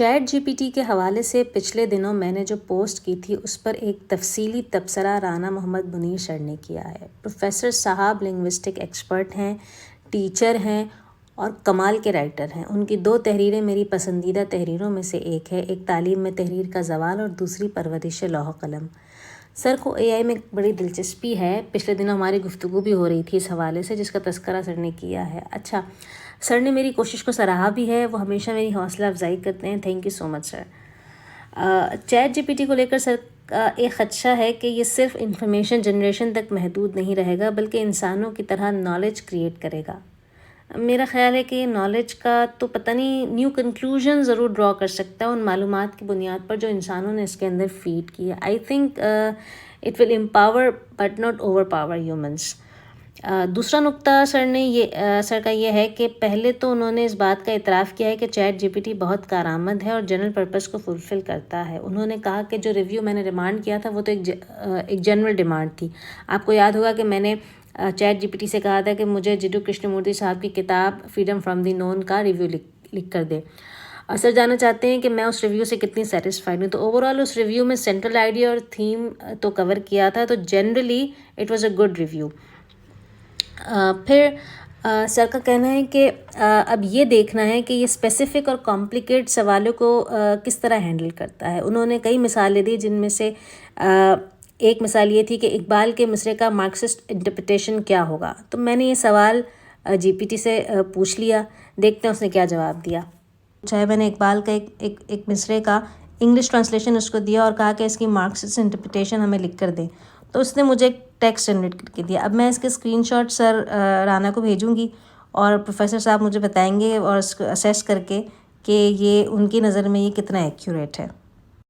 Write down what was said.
Chat G P T کے حوالے سے پچھلے دنوں میں نے جو پوسٹ کی تھی اس پر ایک تفصیلی تبصرہ رانا محمد منیر سر نے کیا ہے۔ پروفیسر صاحب لنگوسٹک ایکسپرٹ ہیں، ٹیچر ہیں اور کمال کے رائٹر ہیں۔ ان کی 2 تحریریں میری پسندیدہ تحریروں میں سے ایک ہے، ایک تعلیم میں تحریر کا زوال اور دوسری پرورش لوح و قلم۔ سر کو اے آئی میں بڑی دلچسپی ہے، پچھلے دنوں ہماری گفتگو بھی ہو رہی تھی اس حوالے سے جس کا تذکرہ سر نے کیا ہے۔ اچھا، سر نے میری کوشش کو سراہا بھی ہے، وہ ہمیشہ میری حوصلہ افزائی کرتے ہیں، thank you so much sir. ChatGPT کو لے کر سر کا ایک خدشہ ہے کہ یہ صرف انفارمیشن جنریشن تک محدود نہیں رہے گا بلکہ انسانوں کی طرح نالج کریٹ کرے گا۔ میرا خیال ہے کہ یہ نالج کا تو پتہ نہیں نیو کنکلوژن ضرور ڈرا کر سکتا ہے ان معلومات کی بنیاد پر جو انسانوں نے اس کے اندر فیڈ کی ہے۔ I think it will empower but not over power humans. دوسرا نقطہ سر کا یہ ہے کہ پہلے تو انہوں نے اس بات کا اعتراف کیا ہے کہ چیٹ جی پی ٹی بہت کارآمد ہے اور جنرل پرپس کو فلفل کرتا ہے۔ انہوں نے کہا کہ جو ریویو میں نے ڈیمانڈ کیا تھا وہ تو ایک جنرل ڈیمانڈ تھی۔ آپ کو یاد ہوگا کہ میں نے چیٹ جی پی ٹی سے کہا تھا کہ مجھے جڈو کرشن مورتی صاحب کی کتاب فریڈم فرام دی نون کا ریویو لکھ کر دے۔ سر جاننا چاہتے ہیں کہ میں اس ریویو سے کتنی سیٹسفائڈ ہوں۔ تو اوورآل اس ریویو میں سینٹرل آئیڈیا اور تھیم تو کور کیا تھا، تو generally it was a good review. پھر سر کا کہنا ہے کہ اب یہ دیکھنا ہے کہ یہ اسپیسیفک اور کمپلیکیٹ سوالوں کو کس طرح ہینڈل کرتا ہے۔ انہوں نے کئی مثالیں دی جن میں سے ایک مثال یہ تھی کہ اقبال کے مصرے کا مارکسسٹ انٹرپریٹیشن کیا ہوگا۔ تو میں نے یہ سوال جی پی ٹی سے پوچھ لیا، دیکھتے ہیں اس نے کیا جواب دیا۔ چاہے میں نے اقبال کا ایک مصرے کا انگلش ٹرانسلیشن اس کو دیا اور کہا کہ اس کی مارکسسٹ انٹرپریٹیشن ہمیں لکھ کر دیں، تو اس نے مجھے ایک ٹیکسٹ جنریٹ کر کے دیا۔ اب میں اس کے اسکرین شاٹ سر رانا کو بھیجوں گی اور پروفیسر صاحب مجھے بتائیں گے اور اس کو اسیس کر کے کہ یہ ان کی نظر میں یہ کتنا ایکیوریٹ ہے۔